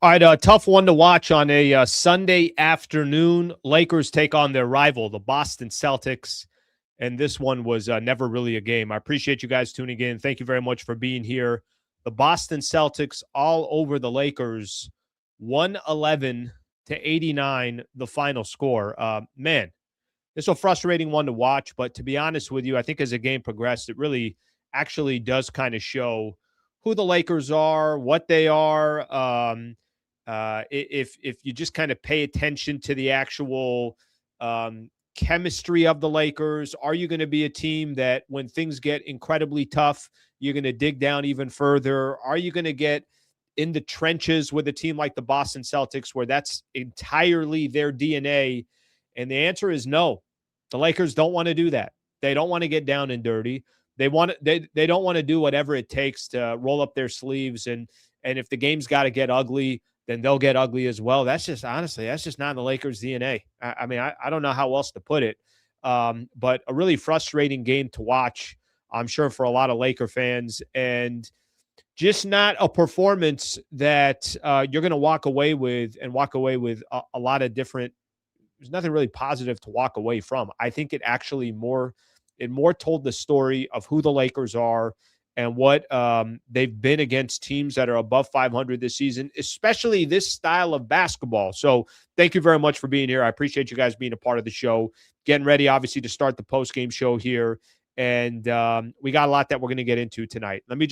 All right, a tough one to watch on a Sunday afternoon. Lakers take on their rival, the Boston Celtics, and this one was never really a game. I appreciate you guys tuning in. Thank you very much for being here. The Boston Celtics all over the Lakers, 111-89, the final score. Man, it's a frustrating one to watch, but to be honest with you, I think as the game progressed, it really actually does kind of show who the Lakers are, what they are. If you just kind of pay attention to the actual chemistry of the Lakers, are you going to be a team that when things get incredibly tough, you're going to dig down even further? Are you going to get in the trenches with a team like the Boston Celtics, where that's entirely their DNA? And the answer is no. The Lakers don't want to do that. They don't want to get down and dirty. They don't want to do whatever it takes to roll up their sleeves, and if the game's got to get ugly, then they'll get ugly as well. That's just honestly, that's just not in the Lakers' DNA. I don't know how else to put it. But a really frustrating game to watch, I'm sure, for a lot of Laker fans, and just not a performance that you're going to walk away with a lot of different. There's nothing really positive to walk away from. I think it actually more told the story of who the Lakers are and what they've been against teams that are above 500 this season, especially this style of basketball. So thank you very much for being here. I appreciate you guys being a part of the show. Getting ready, obviously, to start the post-game show here. And we got a lot that we're going to get into tonight. Let me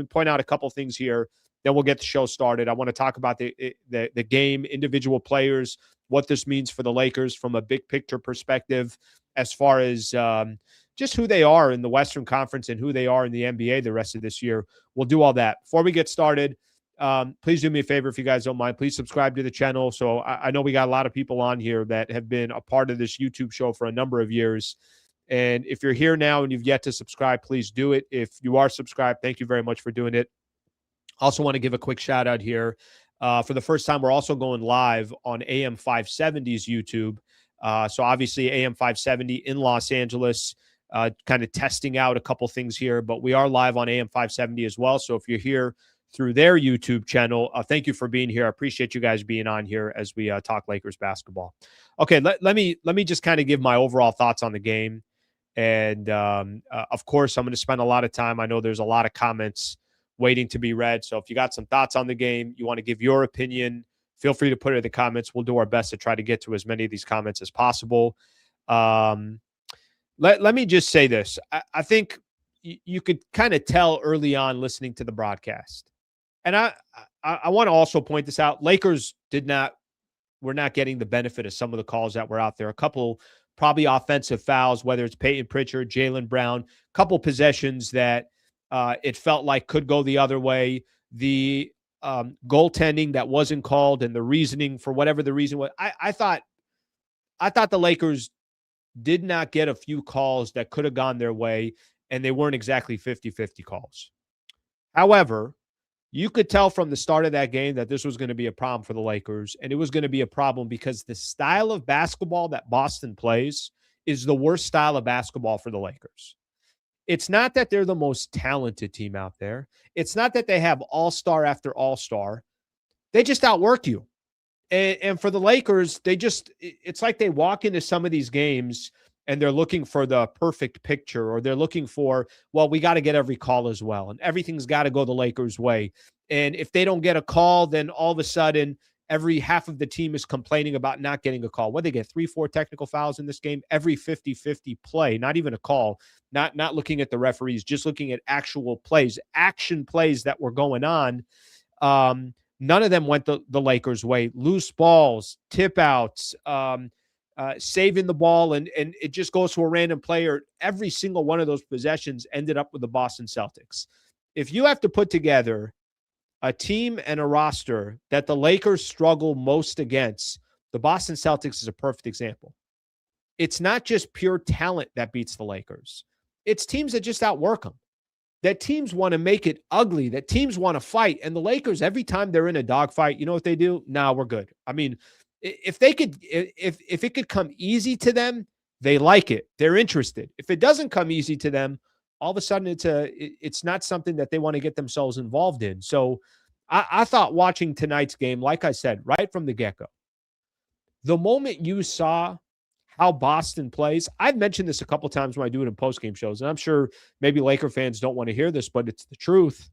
point out a couple things here. Then we'll get the show started. I want to talk about the game, individual players, what this means for the Lakers from a big picture perspective, as far as just who they are in the Western Conference and who they are in the NBA the rest of this year. We'll do all that. Before we get started, please do me a favor if you guys don't mind. Please subscribe to the channel. So I know we got a lot of people on here that have been a part of this YouTube show for a number of years. And if you're here now and you've yet to subscribe, please do it. If you are subscribed, thank you very much for doing it. Also want to give a quick shout out here. For the first time, we're also going live on AM 570's YouTube. So obviously AM 570 in Los Angeles, kind of testing out a couple things here, but we are live on AM 570 as well. So if you're here through their YouTube channel, thank you for being here. I appreciate you guys being on here as we talk Lakers basketball. Okay, let me just kind of give my overall thoughts on the game. And of course, I'm going to spend a lot of time. I know there's a lot of comments waiting to be read. So if you got some thoughts on the game, you want to give your opinion, feel free to put it in the comments. We'll do our best to try to get to as many of these comments as possible. Let me just say this. I think you could kind of tell early on listening to the broadcast. And I want to also point this out. Lakers were not getting the benefit of some of the calls that were out there. A couple probably offensive fouls, whether it's Peyton Pritchard, Jaylen Brown, a couple possessions that it felt like could go the other way. The goaltending that wasn't called and the reasoning for whatever the reason was. I thought the Lakers did not get a few calls that could have gone their way, and they weren't exactly 50-50 calls. However, you could tell from the start of that game that this was going to be a problem for the Lakers, and it was going to be a problem because the style of basketball that Boston plays is the worst style of basketball for the Lakers. It's not that they're the most talented team out there. It's not that they have all-star after all-star. They just outwork you. And for the Lakers, it's like they walk into some of these games and they're looking for the perfect picture, or they're looking for, well, we got to get every call as well. And everything's got to go the Lakers' way. And if they don't get a call, then all of a sudden, every half of the team is complaining about not getting a call. What, they get 3-4 technical fouls in this game? Every 50-50 play, not even a call, not looking at the referees, just looking at actual plays, action plays that were going on. None of them went the Lakers' way. Loose balls, tip outs, saving the ball, and it just goes to a random player. Every single one of those possessions ended up with the Boston Celtics. If you have to put together a team and a roster that the Lakers struggle most against, the Boston Celtics is a perfect example. It's not just pure talent that beats the Lakers. It's teams that just outwork them, that teams want to make it ugly, that teams want to fight. And the Lakers, every time they're in a dogfight, you know what they do? Nah, we're good. I mean, if it could come easy to them, they like it. They're interested. If it doesn't come easy to them, all of a sudden it's not something that they want to get themselves involved in. So I thought watching tonight's game, like I said, right from the get-go, the moment you saw how Boston plays, I've mentioned this a couple times when I do it in post-game shows, and I'm sure maybe Laker fans don't want to hear this, but it's the truth.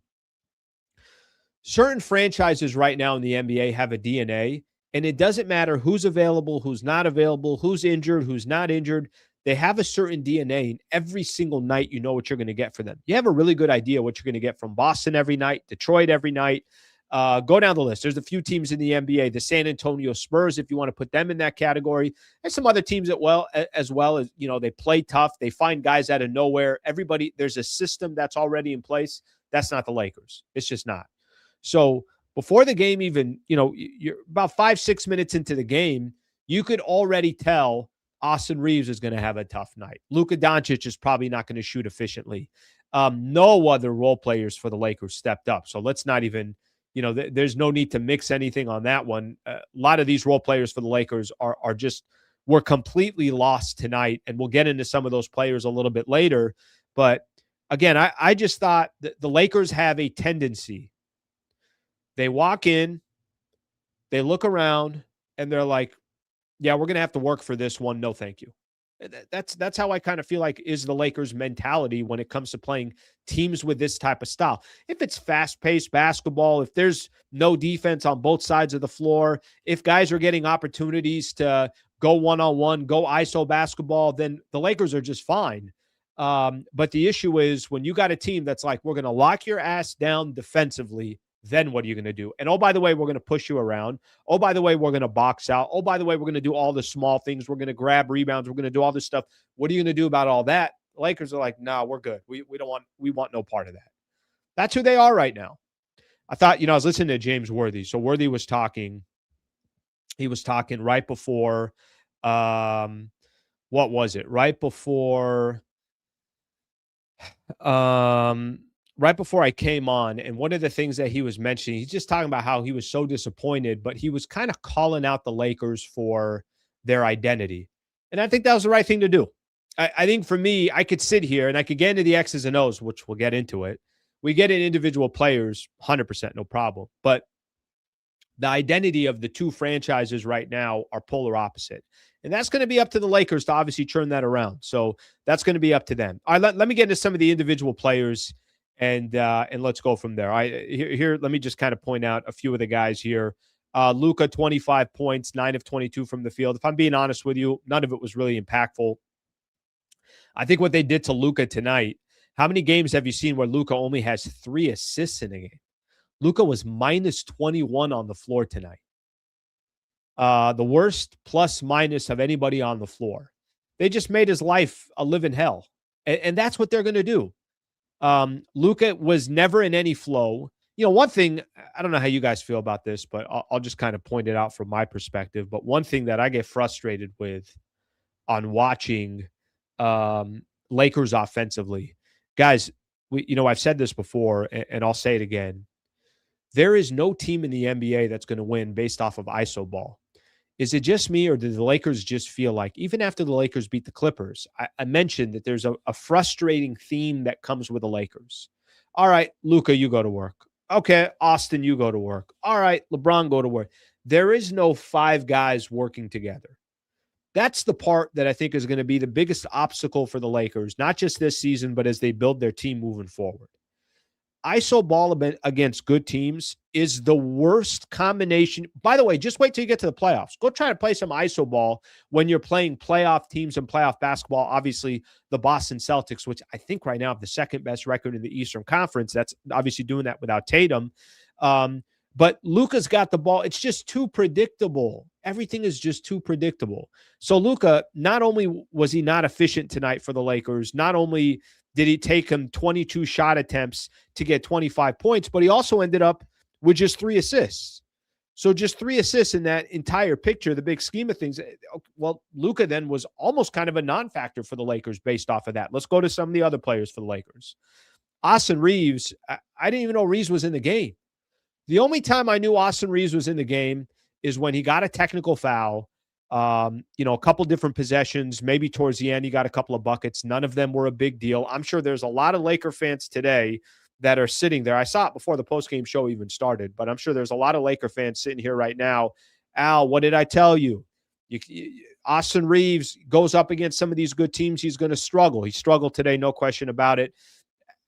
Certain franchises right now in the NBA have a DNA, and it doesn't matter who's available, who's not available, who's injured, who's not injured. They have a certain DNA, and every single night you know what you're going to get for them. You have a really good idea what you're going to get from Boston every night, Detroit every night. Go down the list. There's a few teams in the NBA, the San Antonio Spurs, if you want to put them in that category. There's some other teams as well as, they play tough. They find guys out of nowhere. Everybody, there's a system that's already in place. That's not the Lakers. It's just not. So before the game even, you're about 5-6 minutes into the game, you could already tell Austin Reeves is going to have a tough night. Luka Doncic is probably not going to shoot efficiently. No other role players for the Lakers stepped up. So let's not even, there's no need to mix anything on that one. A lot of these role players for the Lakers were completely lost tonight. And we'll get into some of those players a little bit later. But again, I just thought that the Lakers have a tendency. They walk in, they look around, and they're like, yeah, we're going to have to work for this one. No, thank you. That's how I kind of feel like is the Lakers' mentality when it comes to playing teams with this type of style. If it's fast-paced basketball, if there's no defense on both sides of the floor, if guys are getting opportunities to go one-on-one, go ISO basketball, then the Lakers are just fine. But the issue is when you got a team that's like, we're going to lock your ass down defensively, then what are you going to do? And, oh, by the way, we're going to push you around. Oh, by the way, we're going to box out. Oh, by the way, we're going to do all the small things. We're going to grab rebounds. We're going to do all this stuff. What are you going to do about all that? The Lakers are like, no, we're good. We want no part of that. That's who they are right now. I thought, I was listening to James Worthy. So Worthy was talking. He was talking right before, what was it? Right before I came on, and one of the things that he was mentioning, he's just talking about how he was so disappointed, but he was kind of calling out the Lakers for their identity. And I think that was the right thing to do. I think for me, I could sit here and I could get into the X's and O's, which we'll get into it. We get in individual players, 100%, no problem. But the identity of the two franchises right now are polar opposite. And that's going to be up to the Lakers to obviously turn that around. So that's going to be up to them. All right, let me get into some of the individual players. And let's go from there. Here, let me just kind of point out a few of the guys here. Luka, 25 points, 9 of 22 from the field. If I'm being honest with you, none of it was really impactful. I think what they did to Luka tonight, how many games have you seen where Luka only has 3 assists in a game? Luka was minus 21 on the floor tonight. The worst plus-minus of anybody on the floor. They just made his life a living hell. And that's what they're going to do. Luka was never in any flow. One thing, I don't know how you guys feel about this, but I'll just kind of point it out from my perspective. But one thing that I get frustrated with on watching Lakers offensively, guys, I've said this before, and I'll say it again. There is no team in the NBA that's going to win based off of ISO ball. Is it just me, or do the Lakers just feel like, even after the Lakers beat the Clippers, I mentioned that there's a frustrating theme that comes with the Lakers. All right, Luka, you go to work. Okay, Austin, you go to work. All right, LeBron, go to work. There is no 5 guys working together. That's the part that I think is going to be the biggest obstacle for the Lakers, not just this season, but as they build their team moving forward. ISO ball against good teams is the worst combination. By the way, just wait till you get to the playoffs. Go try to play some ISO ball when you're playing playoff teams and playoff basketball. Obviously, the Boston Celtics, which I think right now have the second best record in the Eastern Conference. That's obviously doing that without Tatum. But Luka's got the ball. It's just too predictable. Everything is just too predictable. So Luka, not only was he not efficient tonight for the Lakers, not only did he take him 22 shot attempts to get 25 points, but he also ended up with just 3 assists. So just 3 assists in that entire picture, the big scheme of things. Well, Luka then was almost kind of a non-factor for the Lakers based off of that. Let's go to some of the other players for the Lakers. Austin Reeves, I didn't even know Reeves was in the game. The only time I knew Austin Reeves was in the game is when he got a technical foul. A couple different possessions, maybe towards the end, he got a couple of buckets. None of them were a big deal. I'm sure there's a lot of Laker fans today that are sitting there. I saw it before the postgame show even started, but I'm sure there's a lot of Laker fans sitting here right now. Al, what did I tell you? Austin Reeves goes up against some of these good teams. He's going to struggle. He struggled today, no question about it.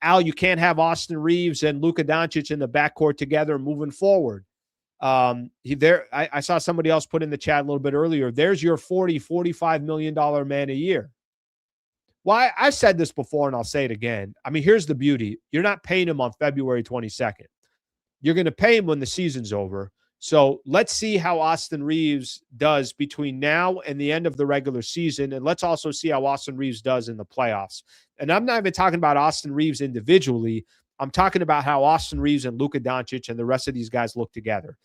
Al, you can't have Austin Reeves and Luka Doncic in the backcourt together moving forward. I saw somebody else put in the chat a little bit earlier. There's your $40-45 million man a year. Well, I said this before, and I'll say it again. I mean, here's the beauty. You're not paying him on February 22nd. You're going to pay him when the season's over. So let's see how Austin Reeves does between now and the end of the regular season, and let's also see how Austin Reeves does in the playoffs. And I'm not even talking about Austin Reeves individually. I'm talking about how Austin Reeves and Luka Doncic and the rest of these guys look together.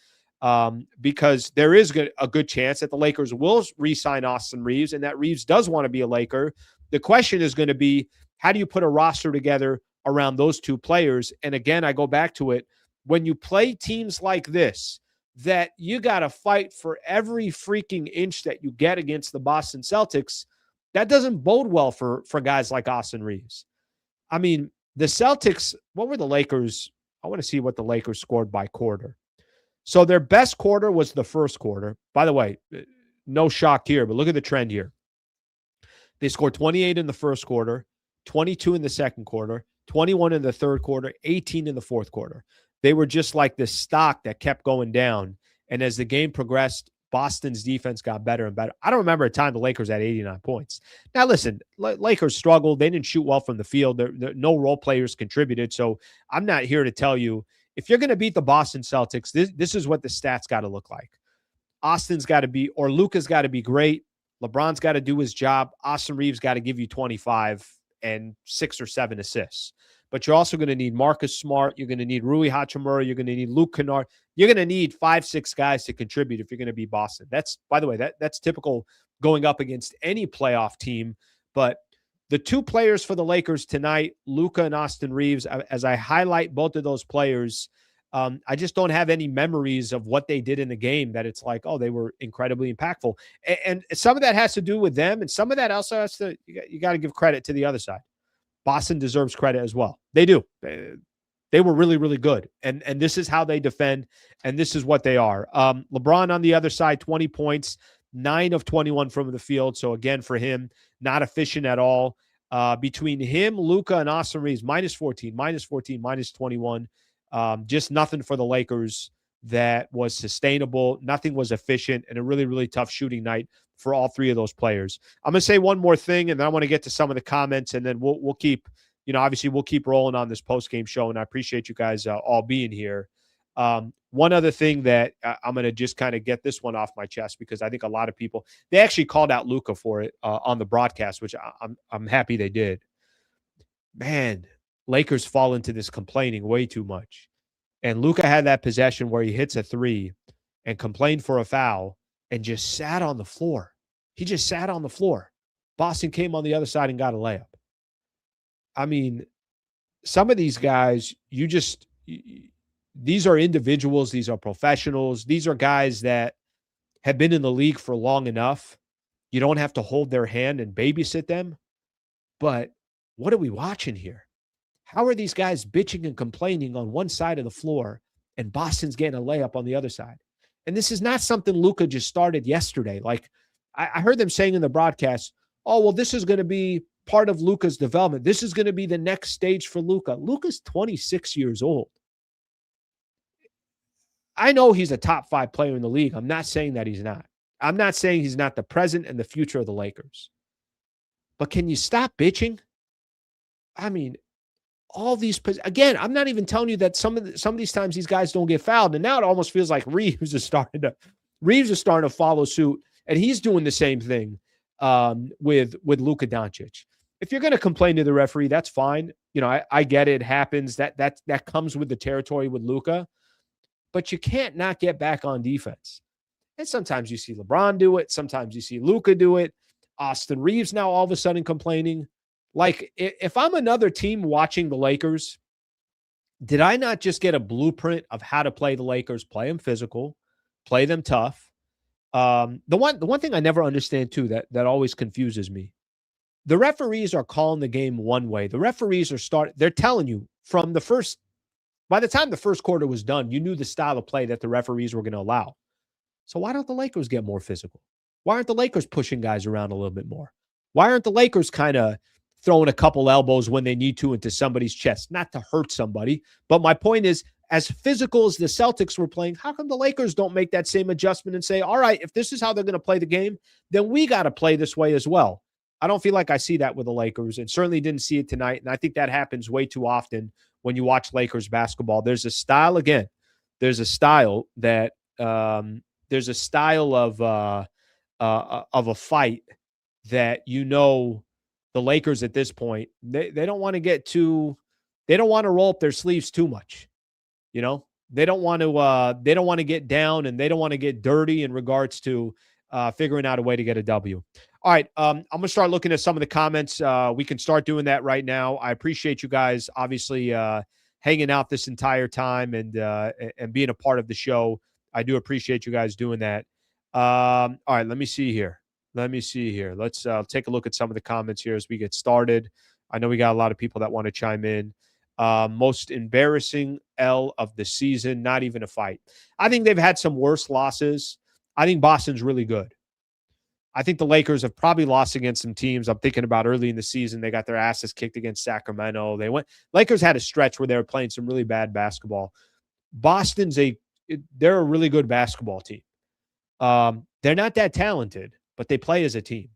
Because there is a good chance that the Lakers will re-sign Austin Reeves, and that Reeves does want to be a Laker. The question is going to be, how do you put a roster together around those two players? And again, I go back to it. When you play teams like this, that you got to fight for every freaking inch that you get against the Boston Celtics, that doesn't bode well for guys like Austin Reeves. I mean, the Celtics, what were the Lakers? I want to see what the Lakers scored by quarter. So their best quarter was the first quarter. By the way, no shock here, but look at the trend here. They scored 28 in the first quarter, 22 in the second quarter, 21 in the third quarter, 18 in the fourth quarter. They were just like this stock that kept going down. And as the game progressed, Boston's defense got better and better. I don't remember a time the Lakers had 89 points. Now, listen, Lakers struggled. They didn't shoot well from the field. No role players contributed. So I'm not here to tell you, if you're going to beat the Boston Celtics, this is what the stats got to look like. Austin's got to be, or Luka's got to be great. LeBron's got to do his job. Austin Reeves got to give you 25 and 6 or 7 assists. But you're also going to need Marcus Smart. You're going to need Rui Hachimura. You're going to need Luke Kennard. You're going to need 5-6 guys to contribute if you're going to beat Boston. That's, by the way, that's typical going up against any playoff team. But the two players for the Lakers tonight, Luka and Austin Reeves, as I highlight both of those players, I just don't have any memories of what they did in the game that it's like, oh, they were incredibly impactful. And some of that has to do with them, and some of that also has to, you got to give credit to the other side. Boston deserves credit as well. They do. They were really, really good. And this is how they defend, and this is what they are. LeBron on the other side, 20 points, 9 of 21 from the field. So again, for him, not efficient at all. Between him, Luka, and Austin Reeves, minus 14, minus 21. Just nothing for the Lakers that was sustainable. Nothing was efficient, and a really, really tough shooting night for all three of those players. I'm going to say one more thing, and then I want to get to some of the comments, and then we'll keep, obviously we'll keep rolling on this post-game show, and I appreciate you guys all being here. One other thing that I'm going to just kind of get this one off my chest, because I think a lot of people, they actually called out Luka for it on the broadcast, which I'm happy they did. Man, Lakers fall into this complaining way too much. And Luka had that possession where he hits a three and complained for a foul and just sat on the floor. He just sat on the floor. Boston came on the other side and got a layup. I mean, some of these guys, these are individuals. These are professionals. These are guys that have been in the league for long enough. You don't have to hold their hand and babysit them. But what are we watching here? How are these guys bitching and complaining on one side of the floor and Boston's getting a layup on the other side? And this is not something Luka just started yesterday. Like I heard them saying in the broadcast, oh, well, this is going to be part of Luka's development. This is going to be the next stage for Luka. Luka's 26 years old. I know he's a top 5 player in the league. I'm not saying that he's not. I'm not saying he's not the present and the future of the Lakers. But can you stop bitching? I mean, all these, again, I'm not even telling you that some of these times these guys don't get fouled. And now it almost feels like Reeves is starting to follow suit, and he's doing the same thing with Luka Doncic. If you're going to complain to the referee, that's fine. I get it. It happens. That comes with the territory with Luka. But you can't not get back on defense. And sometimes you see LeBron do it. Sometimes you see Luka do it. Austin Reeves now all of a sudden complaining. Like, if I'm another team watching the Lakers, did I not just get a blueprint of how to play the Lakers? Play them physical, play them tough. The one thing I never understand, too, that always confuses me, the referees are calling the game one way. The referees they're telling you from by the time the first quarter was done, you knew the style of play that the referees were going to allow. So why don't the Lakers get more physical? Why aren't the Lakers pushing guys around a little bit more? Why aren't the Lakers kind of throwing a couple elbows when they need to into somebody's chest? Not to hurt somebody, but my point is, as physical as the Celtics were playing, how come the Lakers don't make that same adjustment and say, all right, if this is how they're going to play the game, then we got to play this way as well? I don't feel like I see that with the Lakers, and certainly didn't see it tonight. And I think that happens way too often when you watch Lakers basketball. There's a style, again, there's a style that there's a style of a fight that, the Lakers at this point, they don't want to they don't want to roll up their sleeves too much. They don't want to get down, and they don't want to get dirty in regards to figuring out a way to get a W. All right. I'm going to start looking at some of the comments. We can start doing that right now. I appreciate you guys, obviously, hanging out this entire time and being a part of the show. I do appreciate you guys doing that. All right. Let me see here. Let's take a look at some of the comments here as we get started. I know we got a lot of people that want to chime in. Most embarrassing L of the season, not even a fight. I think they've had some worse losses. I think Boston's really good. I think the Lakers have probably lost against some teams. I'm thinking about early in the season, they got their asses kicked against Sacramento. Lakers had a stretch where they were playing some really bad basketball. They're a really good basketball team. They're not that talented, but they play as a team.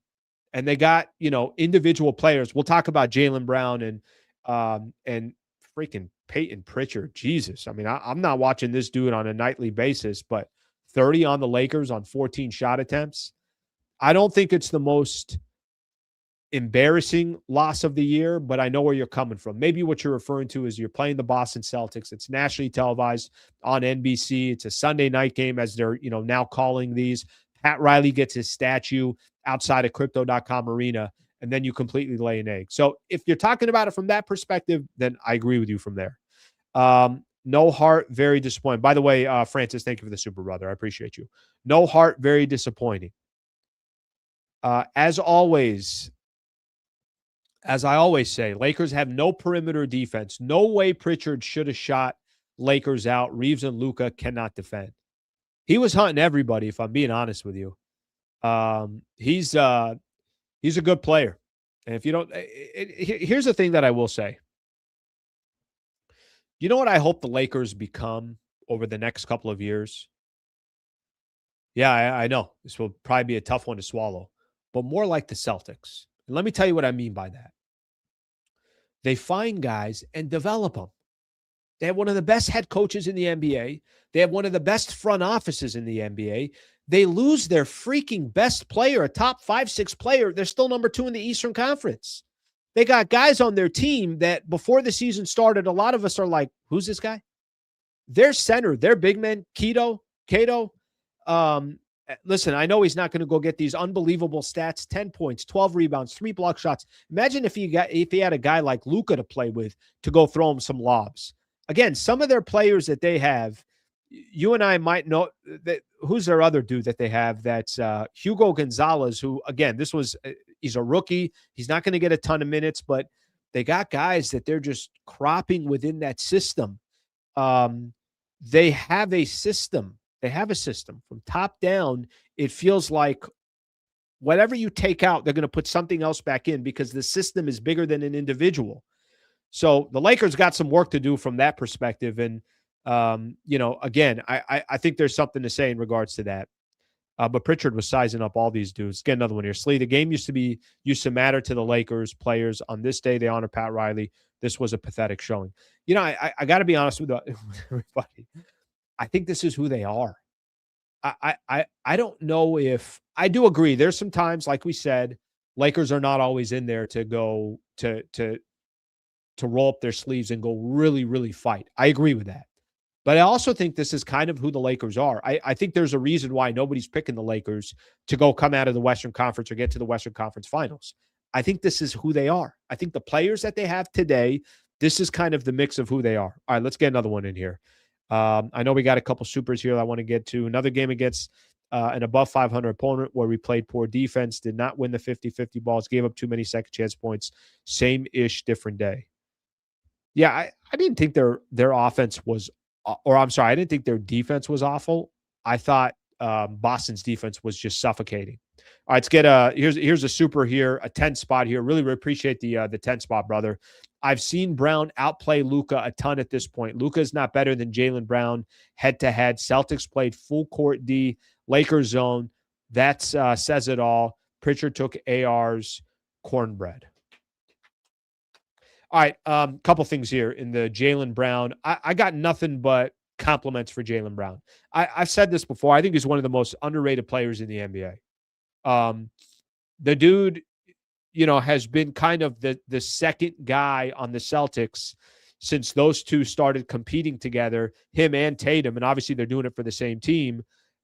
And they got, individual players. We'll talk about Jaylen Brown and freaking Peyton Pritchard. Jesus. I mean, I'm not watching this dude on a nightly basis, but 30 on the Lakers on 14 shot attempts. I don't think it's the most embarrassing loss of the year, but I know where you're coming from. Maybe what you're referring to is you're playing the Boston Celtics. It's nationally televised on NBC. It's a Sunday night game, as they're, now calling these. Pat Riley gets his statue outside of Crypto.com Arena, and then you completely lay an egg. So if you're talking about it from that perspective, then I agree with you from there. No heart, very disappointing. By the way, Francis, thank you for the super brother. I appreciate you. No heart, very disappointing. As I always say, Lakers have no perimeter defense. No way Pritchard should have shot Lakers out. Reeves and Luka cannot defend. He was hunting everybody, if I'm being honest with you. He's a good player. And if you don't, here's the thing that I will say. You know what I hope the Lakers become over the next couple of years? Yeah, I know. This will probably be a tough one to swallow, but more like the Celtics. And let me tell you what I mean by that. They find guys and develop them. They have one of the best head coaches in the NBA. They have one of the best front offices in the NBA. They lose their freaking best player, a top 5-6 player. They're still number 2 in the Eastern Conference. They got guys on their team that before the season started, a lot of us are like, who's this guy? Their center, their big man, Cato. Listen, I know he's not going to go get these unbelievable stats, 10 points, 12 rebounds, 3 block shots. Imagine if he had a guy like Luka to play with to go throw him some lobs. Again, some of their players that they have, you and I might know that. Who's their other dude that they have? That's Hugo Gonzalez, who, again, he's a rookie. He's not going to get a ton of minutes, but they got guys that they're just cropping within that system. They have a system. From top down. It feels like whatever you take out, they're going to put something else back in because the system is bigger than an individual. So the Lakers got some work to do from that perspective. And, again, I think there's something to say in regards to that. But Pritchard was sizing up all these dudes. Get another one here. Slee, the game used to matter to the Lakers players. On this day, they honor Pat Riley. This was a pathetic showing. I got to be honest with everybody. I think this is who they are. I don't know if I do agree. There's some times, like we said, Lakers are not always in there to go to roll up their sleeves and go really, really fight. I agree with that. But I also think this is kind of who the Lakers are. I think there's a reason why nobody's picking the Lakers to go come out of the Western Conference or get to the Western Conference Finals. I think this is who they are. I think the players that they have today, this is kind of the mix of who they are. All right, let's get another one in here. I know we got a couple supers here that I want to get to. Another game against an above 500 opponent where we played poor defense, did not win the 50-50 balls, gave up too many second chance points. Same-ish, different day. Yeah, I didn't think their offense was, or I'm sorry, I didn't think their defense was awful. I thought Boston's defense was just suffocating. All right, let's get here's a super here, a 10 spot here. Really appreciate the 10 spot, brother. I've seen Brown outplay Luka a ton at this point. Luka is not better than Jaylen Brown head to head. Celtics played full court D, Lakers zone. That says it all. Pritchard took AR's cornbread. All right, couple things here in the Jaylen Brown. I got nothing but compliments for Jaylen Brown. I've said this before. I think he's one of the most underrated players in the NBA. The dude, has been kind of the second guy on the Celtics since those two started competing together, him and Tatum, and obviously they're doing it for the same team.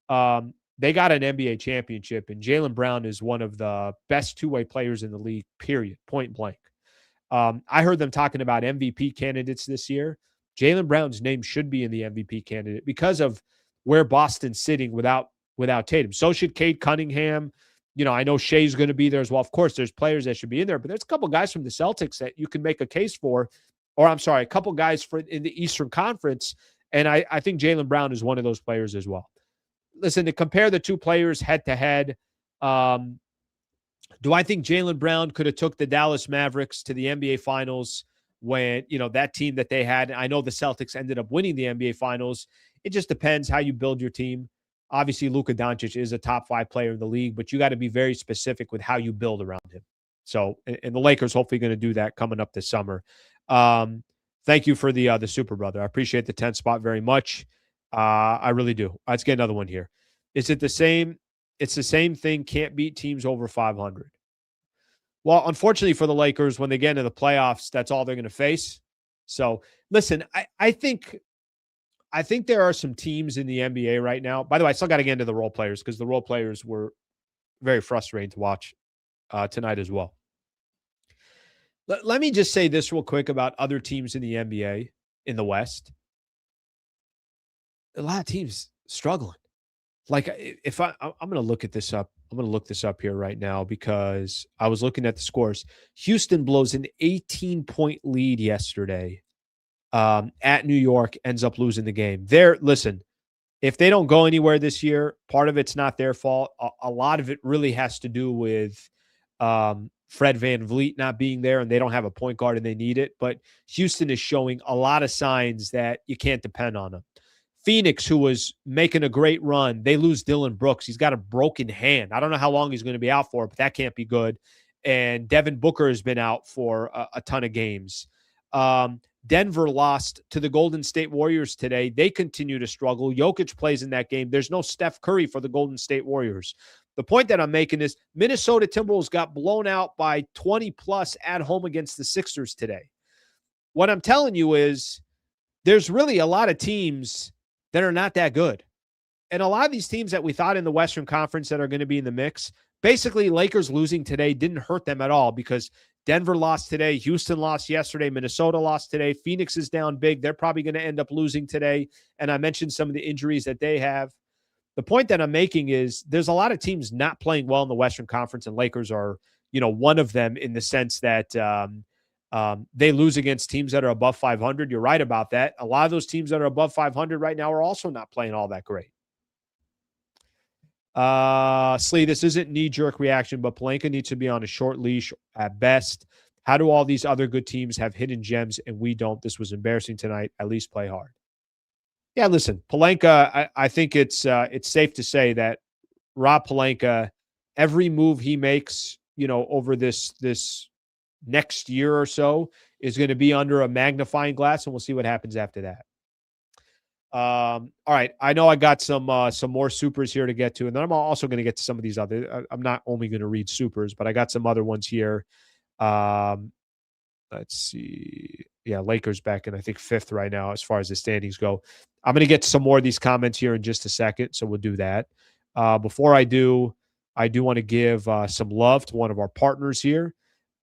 They got an NBA championship, and Jaylen Brown is one of the best two-way players in the league, period, point blank. I heard them talking about MVP candidates this year. Jaylen Brown's name should be in the MVP candidate because of where Boston's sitting without Tatum. So should Cade Cunningham. I know Shea's going to be there as well. Of course, there's players that should be in there, but there's a couple guys from the Celtics that you can make a case for, or I'm sorry, a couple guys in the Eastern Conference, and I think Jaylen Brown is one of those players as well. Listen, to compare the two players head to head, do I think Jaylen Brown could have took the Dallas Mavericks to the NBA Finals when, that team that they had? I know the Celtics ended up winning the NBA Finals. It just depends how you build your team. Obviously, Luka Doncic is a top 5 player in the league, but you got to be very specific with how you build around him. So, and the Lakers hopefully going to do that coming up this summer. Thank you for the super brother. I appreciate the 10th spot very much. I really do. Let's get another one here. Is it the same? It's the same thing. Can't beat teams over 500. Well, unfortunately for the Lakers, when they get into the playoffs, that's all they're going to face. So listen, I think there are some teams in the NBA right now. By the way, I still got to get into the role players because the role players were very frustrating to watch tonight as well. Let me just say this real quick about other teams in the NBA in the West. A lot of teams struggling. Like if I'm going to look at this up. I'm going to look this up here right now because I was looking at the scores. Houston blows an 18-point lead yesterday at New York, ends up losing the game. Listen, if they don't go anywhere this year, part of it's not their fault. A lot of it really has to do with Fred VanVleet not being there, and they don't have a point guard and they need it. But Houston is showing a lot of signs that you can't depend on them. Phoenix, who was making a great run, they lose Dylan Brooks. He's got a broken hand. I don't know how long he's going to be out for, but that can't be good. And Devin Booker has been out for a ton of games. Denver lost to the Golden State Warriors today. They continue to struggle. Jokic plays in that game. There's no Steph Curry for the Golden State Warriors. The point that I'm making is Minnesota Timberwolves got blown out by 20-plus at home against the Sixers today. What I'm telling you is there's really a lot of teams that are not that good. And a lot of these teams that we thought in the Western Conference that are going to be in the mix, basically Lakers losing today didn't hurt them at all because Denver lost today, Houston lost yesterday, Minnesota lost today, Phoenix is down big. They're probably going to end up losing today. And I mentioned some of the injuries that they have. The point that I'm making is there's a lot of teams not playing well in the Western Conference, and Lakers are, one of them in the sense that they lose against teams that are above 500. You're right about that. A lot of those teams that are above 500 right now are also not playing all that great. Slee, this isn't knee-jerk reaction, but Pelinka needs to be on a short leash at best. How do all these other good teams have hidden gems and we don't? This was embarrassing tonight. At least play hard. Yeah, listen, Pelinka, I think it's safe to say that Rob Pelinka, every move he makes, over this next year or so is going to be under a magnifying glass, and we'll see what happens after that. All right. I know I got some more supers here to get to, and then I'm also going to get to some of these other. I'm not only going to read supers, but I got some other ones here. Let's see. Yeah, Lakers back in, I think, 5th right now as far as the standings go. I'm going to get some more of these comments here in just a second, so we'll do that. Before I do want to give some love to one of our partners here.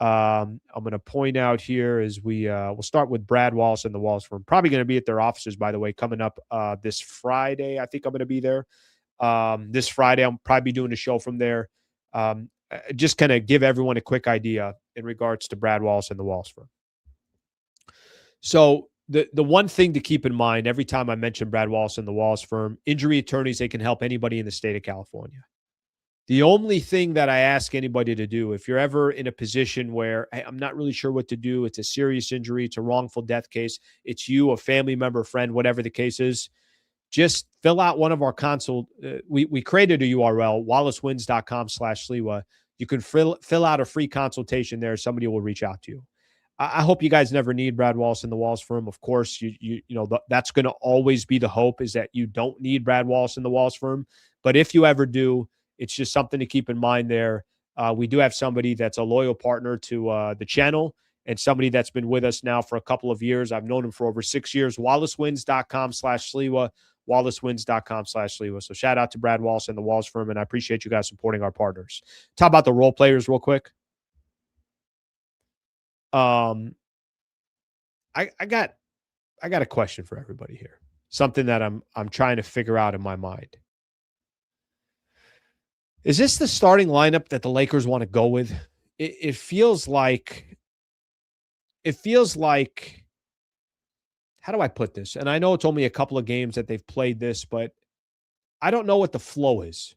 I'm going to point out here as we'll start with Brad Wallace and the Wallace Firm. Probably going to be at their offices, by the way, coming up this Friday. I think I'm going to be there. This Friday, I'll probably be doing a show from there. Just kind of give everyone a quick idea in regards to Brad Wallace and the Wallace firm. So the one thing to keep in mind every time I mention Brad Wallace and the Wallace firm, injury attorneys, they can help anybody in the state of California. The only thing that I ask anybody to do, if you're ever in a position where, hey, I'm not really sure what to do, it's a serious injury, it's a wrongful death case, it's you, a family member, friend, whatever the case is, just fill out one of our consult. We created a URL, wallacewins.com/Sliwa. You can fill out a free consultation there. Somebody will reach out to you. I hope you guys never need Brad Wallace and the Wallace firm. Of course, you know that's going to always be the hope, is that you don't need Brad Wallace and the Wallace firm. But if you ever do, it's just something to keep in mind there. We do have somebody that's a loyal partner to the channel, and somebody that's been with us now for a couple of years. I've known him for over 6 years. wallacewins.com/Sliwa. wallacewins.com/Sliwa. So shout out to Brad Wallace and the Wallace firm, and I appreciate you guys supporting our partners. Talk about the role players real quick. I got a question for everybody here. Something that I'm trying to figure out in my mind. Is this the starting lineup that the Lakers want to go with? It feels like, how do I put this? And I know it's only a couple of games that they've played this, but I don't know what the flow is.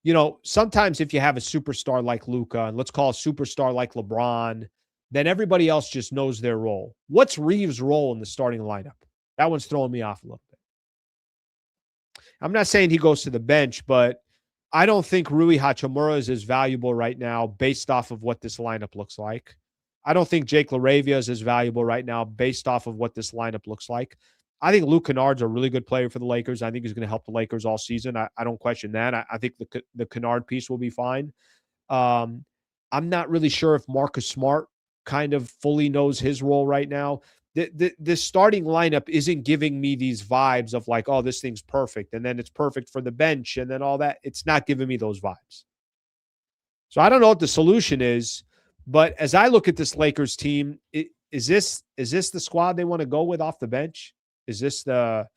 You know, sometimes if you have a superstar like Luka, and let's call a superstar like LeBron, then everybody else just knows their role. What's Reeves' role in the starting lineup? That one's throwing me off a little bit. I'm not saying he goes to the bench, but I don't think Rui Hachimura is as valuable right now based off of what this lineup looks like. I don't think Jake LaRavia is as valuable right now based off of what this lineup looks like. I think Luke Kennard's a really good player for the Lakers. I think he's going to help the Lakers all season. I don't question that. I think the Kennard piece will be fine. I'm not really sure if Marcus Smart kind of fully knows his role right now. The starting lineup isn't giving me these vibes of like, oh, this thing's perfect, and then it's perfect for the bench, and then all that. It's not giving me those vibes. So I don't know what the solution is, but as I look at this Lakers team, is this the squad they want to go with off the bench? Is this the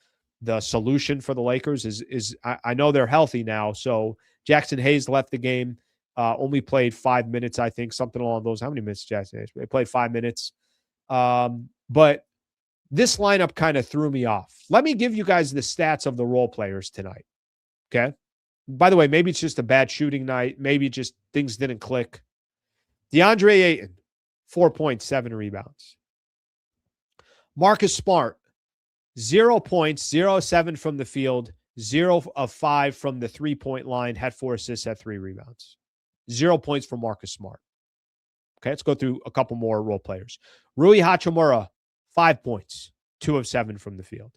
solution for the Lakers? I know they're healthy now, so Jackson Hayes left the game, only played 5 minutes, I think, something along those. How many minutes Jackson Hayes? They played 5 minutes. But this lineup kind of threw me off. Let me give you guys the stats of the role players tonight. Okay. By the way, maybe it's just a bad shooting night. Maybe just things didn't click. DeAndre Ayton, 4.7 rebounds. Marcus Smart, 0 points, 0-7 from the field, 0 of 5 from the 3-point line, had 4 assists, had 3 rebounds. 0 points for Marcus Smart. Okay, let's go through a couple more role players. Rui Hachimura, 5 points, 2 of 7 from the field.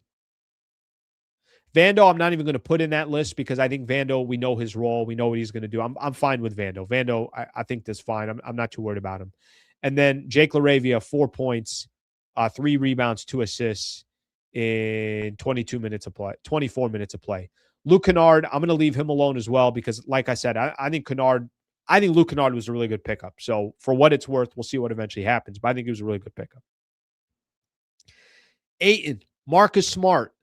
Vando, I'm not even going to put in that list because I think Vando, we know his role. We know what he's going to do. I'm fine with Vando. Vando, I think that's fine. I'm not too worried about him. And then Jake LaRavia, 4 points, 3 rebounds, 2 assists in 22 minutes of play, 24 minutes of play. Luke Kennard, I'm going to leave him alone as well because, like I said, I think Luke Kennard was a really good pickup. So for what it's worth, we'll see what eventually happens. But I think he was a really good pickup. Ayton, Marcus Smart,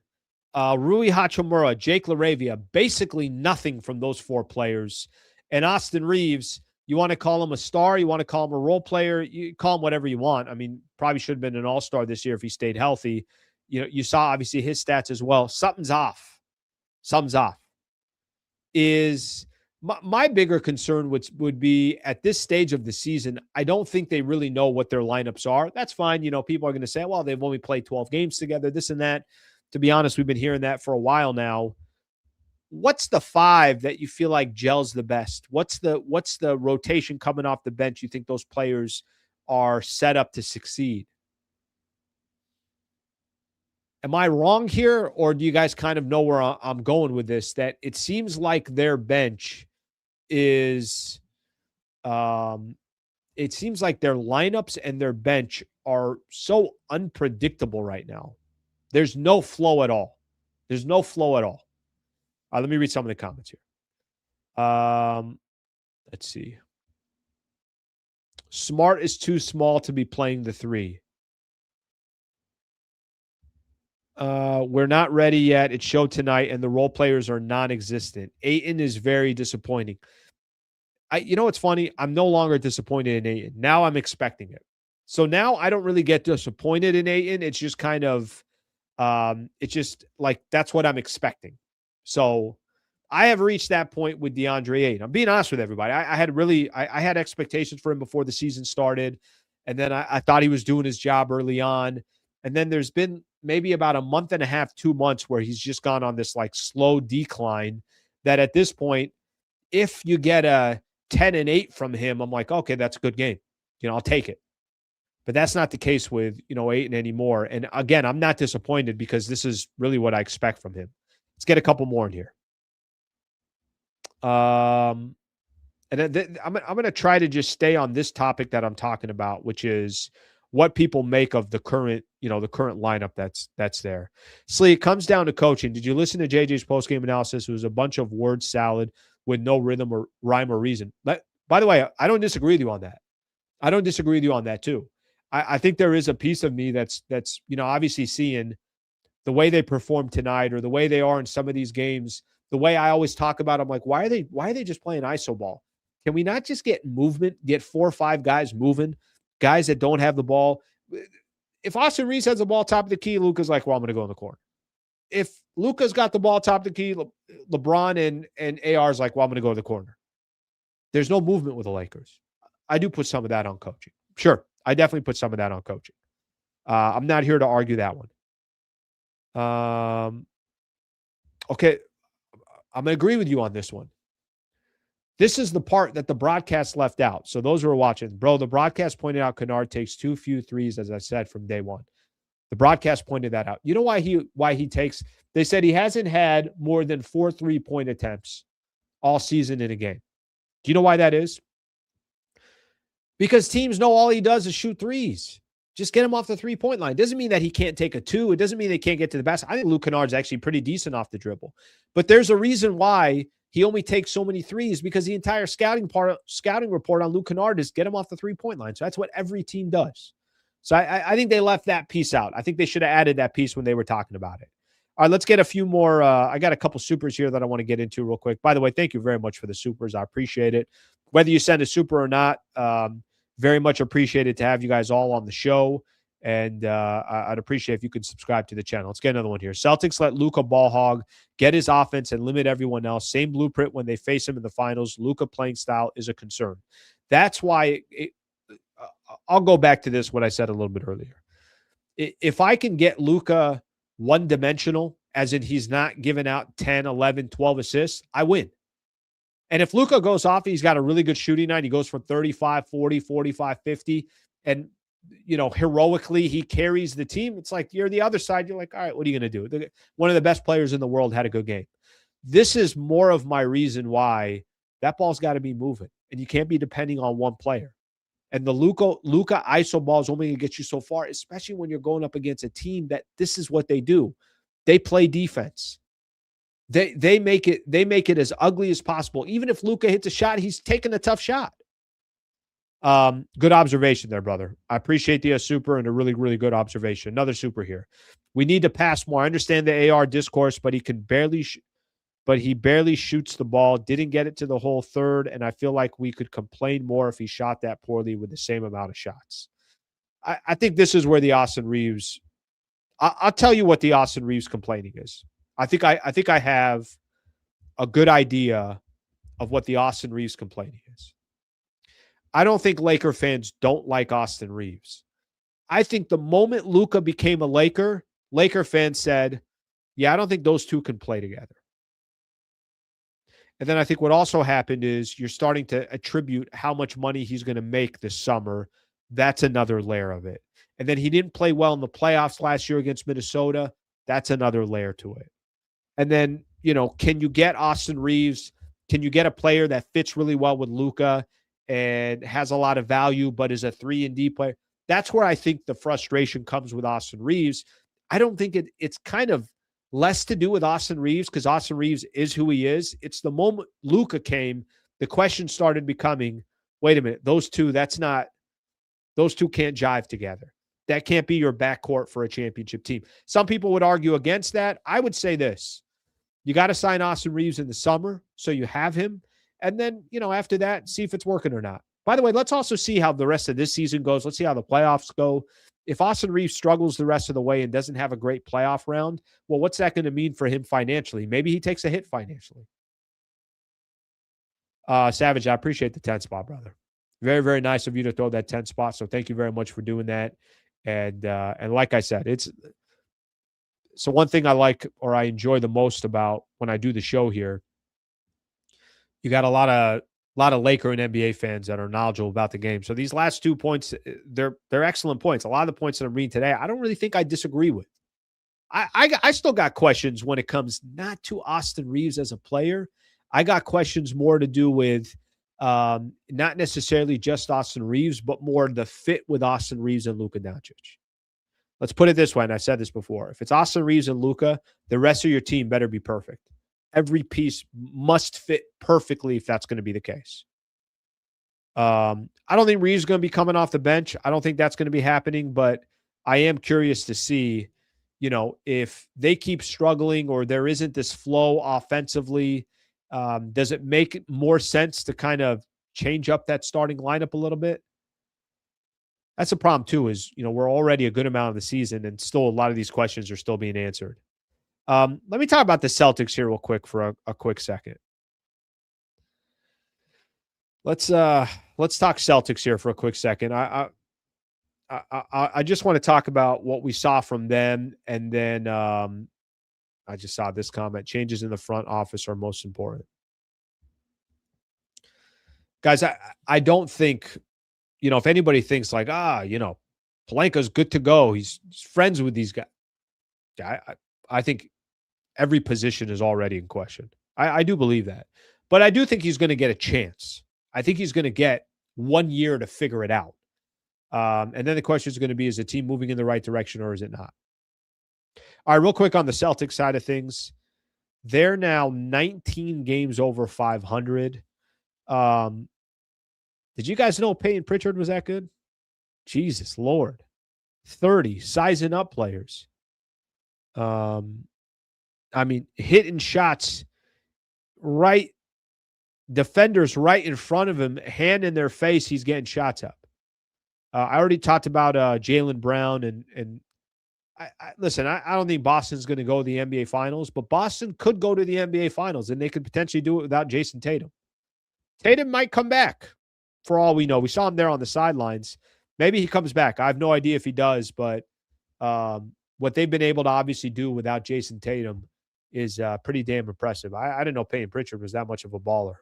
Rui Hachimura, Jake LaRavia, basically nothing from those 4 players. And Austin Reeves, you want to call him a star, you want to call him a role player, you call him whatever you want. I mean, probably should have been an all-star this year if he stayed healthy. You know, you saw obviously his stats as well. Something's off. Is my bigger concern would be at this stage of the season, I don't think they really know what their lineups are. That's fine. You know, people are going to say, well, they've only played 12 games together, this and that. To be honest, we've been hearing that for a while now. What's the 5 that you feel like gels the best? What's the rotation coming off the bench you think those players are set up to succeed? Am I wrong here, or do you guys kind of know where I'm going with this? That it seems like their bench is, it seems like their lineups and their bench are so unpredictable right now. There's no flow at all. Let me read some of the comments here. Let's see. Smart is too small to be playing the 3. We're not ready yet. It showed tonight, and the role players are non-existent. Ayton is very disappointing. You know what's funny? I'm no longer disappointed in Ayton. Now I'm expecting it. So now I don't really get disappointed in Ayton. It's just kind of, it's just like that's what I'm expecting. So I have reached that point with DeAndre Ayton. I'm being honest with everybody. I had expectations for him before the season started, and then I thought he was doing his job early on, and then there's been maybe about a month and a half, 2 months where he's just gone on this like slow decline. That at this point, if you get a 10-8 from him, I'm like, okay, that's a good game. I'll take it. But that's not the case with, Ayton anymore. And again, I'm not disappointed because this is really what I expect from him. Let's get a couple more in here. And I'm going to try to just stay on this topic that I'm talking about, which is what people make of the current lineup that's there. Slee, it comes down to coaching. Did you listen to JJ's postgame analysis? It was a bunch of word salad with no rhythm or rhyme or reason. But by the way, I don't disagree with you on that. I don't disagree with you on that too. I think there is a piece of me that's obviously seeing the way they perform tonight or the way they are in some of these games. The way I always talk about, I'm like, why are they just playing iso ball? Can we not just get movement, get 4 or 5 guys moving, guys that don't have the ball? If Austin Reeves has the ball top of the key, Luka's like, well, I'm going to go in the corner. If Luka's got the ball top of the key, LeBron and AR's like, well, I'm going to go to the corner. There's no movement with the Lakers. I do put some of that on coaching. Sure, I definitely put some of that on coaching. I'm not here to argue that one. Okay, I'm going to agree with you on this one. This is the part that the broadcast left out. So those who are watching, bro, the broadcast pointed out Kennard takes too few threes, as I said, from day one. The broadcast pointed that out. You know why he takes? They said he hasn't had more than 4 3-point attempts all season in a game. Do you know why that is? Because teams know all he does is shoot threes. Just get him off the 3-point line. Doesn't mean that he can't take a 2. It doesn't mean they can't get to the basket. I think Luke Kennard's actually pretty decent off the dribble. But there's a reason why he only takes so many threes, because the entire scouting report on Luke Kennard is get him off the 3-point line. So that's what every team does. So I think they left that piece out. I think they should have added that piece when they were talking about it. All right, let's get a few more. I got a couple supers here that I want to get into real quick. By the way, thank you very much for the supers. I appreciate it. Whether you send a super or not, very much appreciated to have you guys all on the show. And I'd appreciate if you could subscribe to the channel. Let's get another one here. Celtics let Luka ball hog, get his offense, and limit everyone else. Same blueprint when they face him in the finals. Luka playing style is a concern. That's why I'll go back to this, what I said a little bit earlier. If I can get Luka one-dimensional, as in he's not giving out 10, 11, 12 assists, I win. And if Luka goes off, he's got a really good shooting night. He goes from 35, 40, 45, 50, and heroically, he carries the team. It's like you're the other side. You're like, all right, what are you going to do? One of the best players in the world had a good game. This is more of my reason why that ball's got to be moving, and you can't be depending on one player. And the Luka iso ball is only going to get you so far, especially when you're going up against a team that this is what they do. They play defense. They make it as ugly as possible. Even if Luka hits a shot, he's taking a tough shot. Good observation there, brother. I appreciate the super and a really, really good observation. Another super here. We need to pass more. I understand the AR discourse, but he barely shoots the ball. Didn't get it to the whole third, and I feel like we could complain more if he shot that poorly with the same amount of shots. I think this is where the Austin Reeves. I'll tell you what the Austin Reeves complaining is. I think I have a good idea of what the Austin Reeves complaining is. I don't think Laker fans don't like Austin Reeves. I think the moment Luka became a Laker fans said, yeah, I don't think those two can play together. And then I think what also happened is you're starting to attribute how much money he's going to make this summer. That's another layer of it. And then he didn't play well in the playoffs last year against Minnesota. That's another layer to it. And then, can you get Austin Reeves? Can you get a player that fits really well with Luka and has a lot of value, but is a 3-and-D player? That's where I think the frustration comes with Austin Reeves. I don't think it's kind of less to do with Austin Reeves, because Austin Reeves is who he is. It's the moment Luka came, the question started becoming, wait a minute, those two can't jive together. That can't be your backcourt for a championship team. Some people would argue against that. I would say this. You got to sign Austin Reeves in the summer so you have him. And then, after that, see if it's working or not. By the way, let's also see how the rest of this season goes. Let's see how the playoffs go. If Austin Reeves struggles the rest of the way and doesn't have a great playoff round, well, what's that going to mean for him financially? Maybe he takes a hit financially. Savage, I appreciate the 10 spot, brother. Very, very nice of you to throw that 10 spot. So thank you very much for doing that. And like I said, so one thing I like or I enjoy the most about when I do the show here, you got a lot of Laker and NBA fans that are knowledgeable about the game. So these last 2 points, they're excellent points. A lot of the points that I'm reading today, I don't really think I disagree with. I still got questions when it comes not to Austin Reeves as a player. I got questions more to do with not necessarily just Austin Reeves, but more the fit with Austin Reeves and Luka Doncic. Let's put it this way, and I said this before. If it's Austin Reeves and Luka, the rest of your team better be perfect. Every piece must fit perfectly if that's going to be the case. I don't think Reeves is going to be coming off the bench. I don't think that's going to be happening, but I am curious to see, if they keep struggling or there isn't this flow offensively, does it make more sense to kind of change up that starting lineup a little bit? That's a problem too, is, we're already a good amount of the season and still a lot of these questions are still being answered. Let me talk about the Celtics here real quick for a quick second. Let's talk Celtics here for a quick second. I just want to talk about what we saw from them, and then I just saw this comment: changes in the front office are most important. Guys, I don't think, if anybody thinks like, Pelinka's good to go, he's friends with these guys. I think every position is already in question. I do believe that. But I do think he's going to get a chance. I think he's going to get 1 year to figure it out. And then the question is going to be, is the team moving in the right direction or is it not? All right, real quick on the Celtics side of things. They're now 19 games over 500. Did you guys know Peyton Pritchard was that good? Jesus Lord. 30 sizing up players. Hitting shots right, defenders right in front of him, hand in their face, he's getting shots up. I already talked about Jaylen Brown, and listen, I don't think Boston's going to go to the NBA Finals, but Boston could go to the NBA Finals, and they could potentially do it without Jason Tatum. Tatum might come back, for all we know. We saw him there on the sidelines. Maybe he comes back. I have no idea if he does, but what they've been able to obviously do without Jason Tatum is pretty damn impressive. I didn't know Peyton Pritchard was that much of a baller.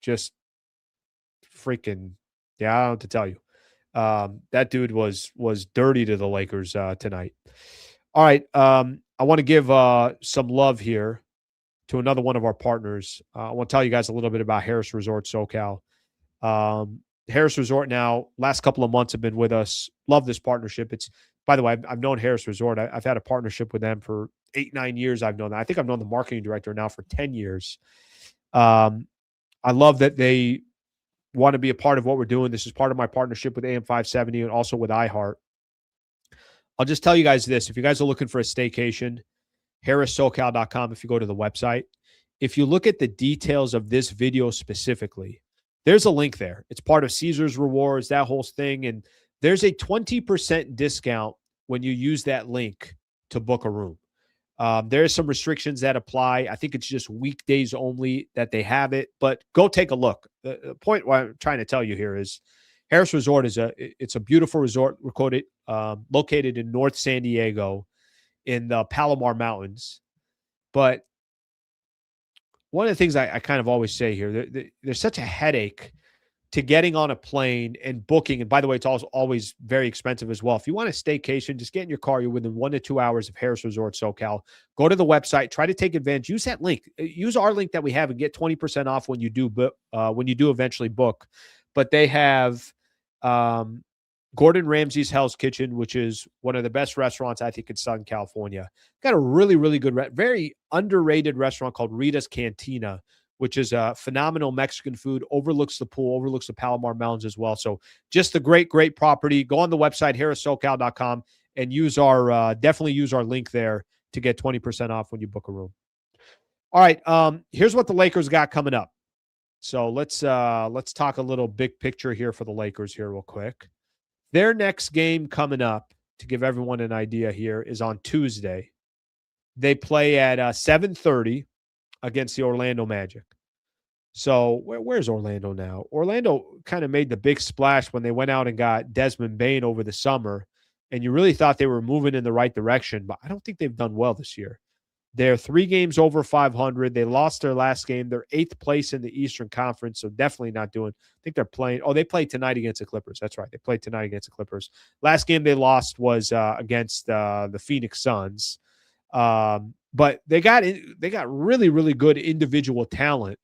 Just freaking, I don't know what to tell you. That dude was dirty to the Lakers tonight. All right. I want to give some love here to another one of our partners. I want to tell you guys a little bit about Harris Resort SoCal. Harris Resort now, last couple of months have been with us. Love this partnership. By the way, I've known Harris Resort. I've had a partnership with them for 8-9 years. I've known that. I think I've known the marketing director now for 10 years. I love that they want to be a part of what we're doing. This is part of my partnership with AM 570 and also with iHeart. I'll just tell you guys this. If you guys are looking for a staycation, harrissocal.com, if you go to the website, if you look at the details of this video specifically, there's a link there. It's part of Caesars Rewards, that whole thing. And there's a 20% discount when you use that link to book a room. There are some restrictions that apply. I think it's just weekdays only that they have it, but go take a look. The point what I'm trying to tell you here is Harris Resort it's a beautiful resort located in North San Diego in the Palomar Mountains. But one of the things I kind of always say here, there's such a headache to getting on a plane and booking. And by the way, it's also always very expensive as well. If you want a staycation, just get in your car. You're within 1 to 2 hours of Harris Resort SoCal. Go to the website, try to take advantage. Use that link. Use our link that we have and get 20% off when you do eventually book. But they have Gordon Ramsay's Hell's Kitchen, which is one of the best restaurants I think in Southern California. Got a really, really good, very underrated restaurant called Rita's Cantina, which is a phenomenal Mexican food, overlooks the pool, overlooks the Palomar Mountains as well. So just a great, great property. Go on the website, harrissocal.com, and definitely use our link there to get 20% off when you book a room. All right. Here's what the Lakers got coming up. So let's talk a little big picture here for the Lakers here real quick. Their next game coming up, to give everyone an idea here, is on Tuesday. They play at 7:30 against the Orlando Magic. So where's Orlando now? Orlando kind of made the big splash when they went out and got Desmond Bane over the summer, and you really thought they were moving in the right direction, but I don't think they've done well this year. They're 3 games over 500. They lost their last game. They're 8th place in the Eastern Conference, so definitely not doing. I think they're playing. Oh, they played tonight against the Clippers. That's right. They played tonight against the Clippers. Last game they lost was against the Phoenix Suns. But they got really, really good individual talent.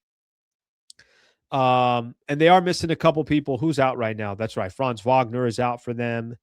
And they are missing a couple people. Who's out right now? That's right. Franz Wagner is out for them.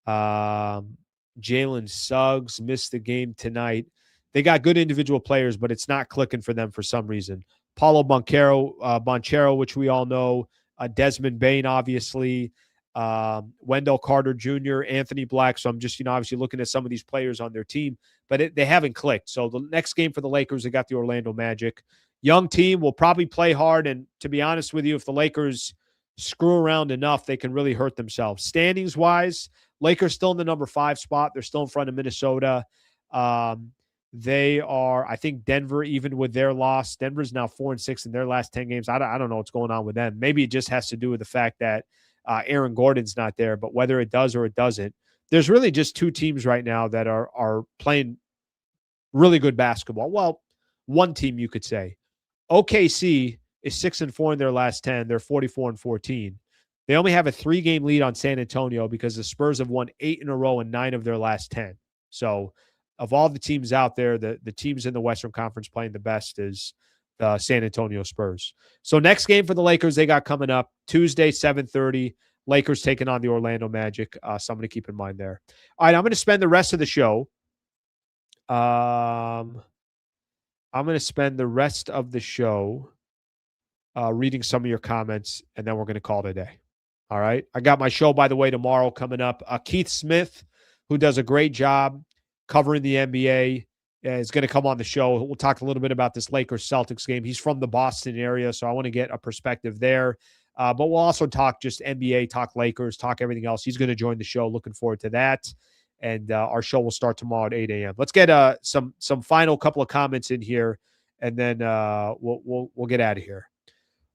Jaylen Suggs missed the game tonight. They got good individual players, but it's not clicking for them for some reason. Paulo Banchero, which we all know, Desmond Bane, obviously, Wendell Carter Jr., Anthony Black. So I'm just, obviously looking at some of these players on their team, but they haven't clicked. So the next game for the Lakers, they got the Orlando Magic. Young team will probably play hard. And to be honest with you, if the Lakers screw around enough, they can really hurt themselves. Standings-wise, Lakers still in the number 5 spot. They're still in front of Minnesota. They are, I think, Denver, even with their loss. Denver's now 4-6 in their last 10 games. I don't know what's going on with them. Maybe it just has to do with the fact that Aaron Gordon's not there, but whether it does or it doesn't, there's really just 2 teams right now that are playing really good basketball. Well, one team you could say. OKC is 6-4 in their last 10. They're 44-14. They only have a 3-game lead on San Antonio because the Spurs have won 8 in a row and 9 of their last 10. So of all the teams out there, the teams in the Western Conference playing the best is the San Antonio Spurs. So next game for the Lakers they got coming up, Tuesday, 7:30. Lakers taking on the Orlando Magic. Something to keep in mind there. All right, I'm going to spend the rest of the show. Reading some of your comments, and then we're going to call it a day. All right. I got my show, by the way, tomorrow coming up. Keith Smith, who does a great job covering the NBA, is going to come on the show. We'll talk a little bit about this Lakers-Celtics game. He's from the Boston area, so I want to get a perspective there. But we'll also talk just NBA, talk Lakers, talk everything else. He's going to join the show. Looking forward to that. And our show will start tomorrow at 8 a.m. Let's get some final couple of comments in here, and then we'll get out of here.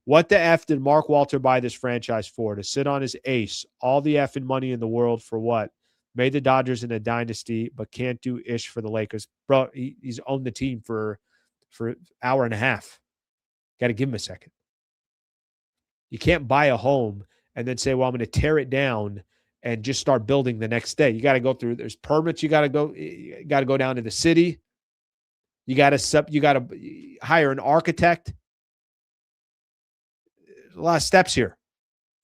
What the F did Mark Walter buy this franchise for? To sit on his ace, all the effing money in the world for what? Made the Dodgers in a dynasty, but can't do ish for the Lakers. Bro, he's owned the team for an hour and a half. Got to give him a second. You can't buy a home and then say, well, I'm going to tear it down and just start building the next day. You got to go through, there's permits. You got to go down to the city. You got to hire an architect. There's a lot of steps here.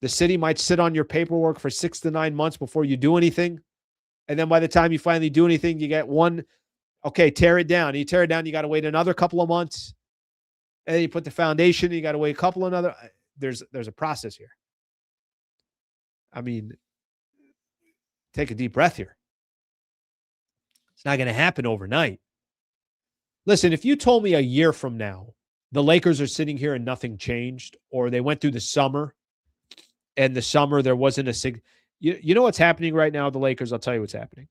The city might sit on your paperwork for 6 to 9 months before you do anything. And then by the time you finally do anything, you get one, okay, tear it down. You tear it down, you got to wait another couple of months. And then you put the foundation, you got to wait a couple another. There's a process here. I mean, take a deep breath here. It's not going to happen overnight. Listen, if you told me a year from now, the Lakers are sitting here and nothing changed, or they went through the summer, and the summer there wasn't you know what's happening right now, the Lakers? I'll tell you what's happening.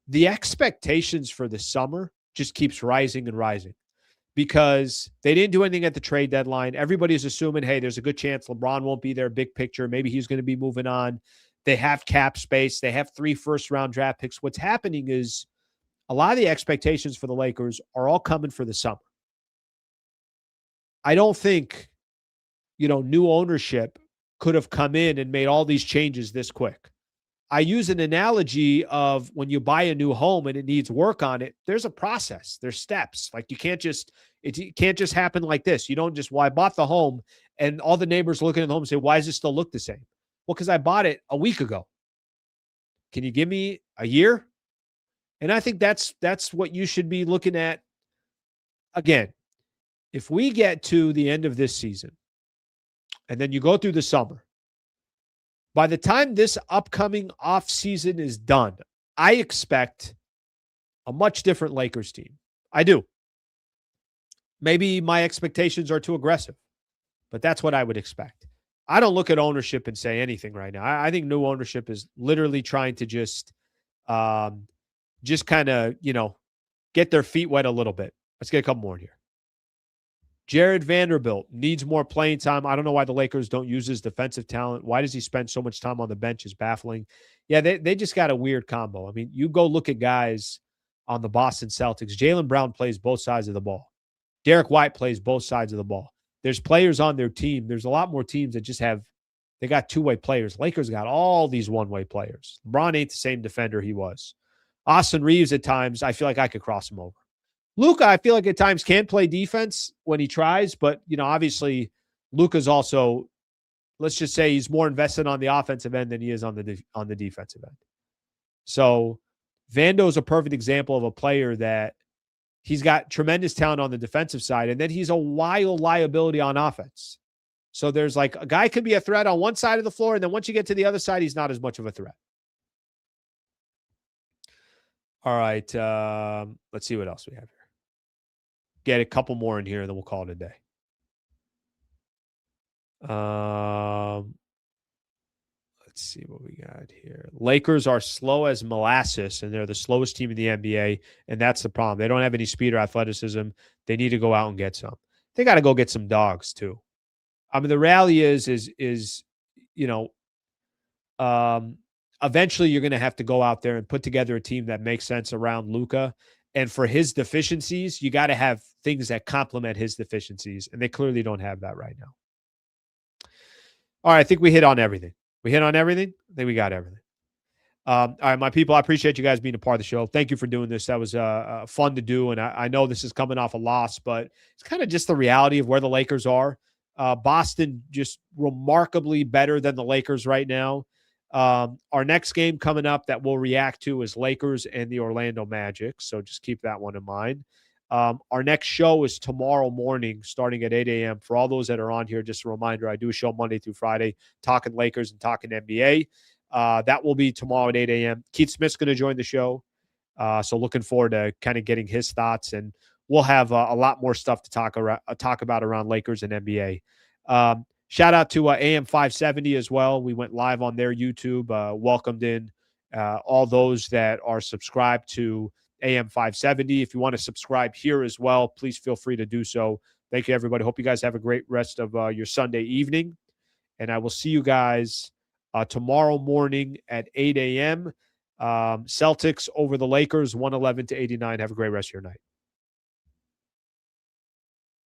The expectations for the summer just keeps rising and rising because they didn't do anything at the trade deadline. Everybody's assuming, hey, there's a good chance LeBron won't be there, big picture. Maybe he's going to be moving on. They have cap space. They have 3 first-round draft picks. What's happening is a lot of the expectations for the Lakers are all coming for the summer. I don't think, new ownership could have come in and made all these changes this quick. I use an analogy of when you buy a new home and it needs work on it, there's a process, there's steps. Like it can't just happen like this. You don't just, I bought the home and all the neighbors looking at the home and say, why does it still look the same? Well, because I bought it a week ago. Can you give me a year? And I think that's what you should be looking at. Again, if we get to the end of this season and then you go through the summer, by the time this upcoming offseason is done, I expect a much different Lakers team. I do. Maybe my expectations are too aggressive, but that's what I would expect. I don't look at ownership and say anything right now. I think new ownership is literally trying to just kind of, get their feet wet a little bit. Let's get a couple more in here. Jared Vanderbilt needs more playing time. I don't know why the Lakers don't use his defensive talent. Why does he spend so much time on the bench is baffling. Yeah, they just got a weird combo. I mean, you go look at guys on the Boston Celtics. Jaylen Brown plays both sides of the ball. Derek White plays both sides of the ball. There's players on their team. There's a lot more teams that just they got two-way players. Lakers got all these one-way players. LeBron ain't the same defender he was. Austin Reeves at times, I feel like I could cross him over. Luka, I feel like at times can play defense when he tries, but, obviously Luka's also, let's just say he's more invested on the offensive end than he is on the defensive end. So Vando's a perfect example of a player that he's got tremendous talent on the defensive side, and then he's a wild liability on offense. So there's like a guy could be a threat on one side of the floor, and then once you get to the other side, he's not as much of a threat. All right, let's see what else we have here. Get a couple more in here, and then we'll call it a day. Let's see what we got here. Lakers are slow as molasses, and they're the slowest team in the NBA, and that's the problem. They don't have any speed or athleticism. They need to go out and get some. They got to go get some dogs, too. I mean, the reality is eventually you're going to have to go out there and put together a team that makes sense around Luka. And for his deficiencies, you got to have things that complement his deficiencies. And they clearly don't have that right now. All right, I think we hit on everything. I think we got everything. All right, my people, I appreciate you guys being a part of the show. Thank you for doing this. That was fun to do. And I know this is coming off a loss, but it's kind of just the reality of where the Lakers are. Boston just remarkably better than the Lakers right now. Our next game coming up that we'll react to is Lakers and the Orlando Magic. So just keep that one in mind. Our next show is tomorrow morning, starting at 8 a.m. For all those that are on here, just a reminder, I do a show Monday through Friday, talking Lakers and talking NBA. That will be tomorrow at 8 a.m. Keith Smith's going to join the show. So looking forward to kind of getting his thoughts, and we'll have a lot more stuff to talk about around Lakers and NBA. Shout out to AM 570 as well. We went live on their YouTube, welcomed in all those that are subscribed to AM 570. If you want to subscribe here as well, please feel free to do so. Thank you, everybody. Hope you guys have a great rest of your Sunday evening. And I will see you guys tomorrow morning at 8 a.m. Celtics over the Lakers, 111-89. Have a great rest of your night.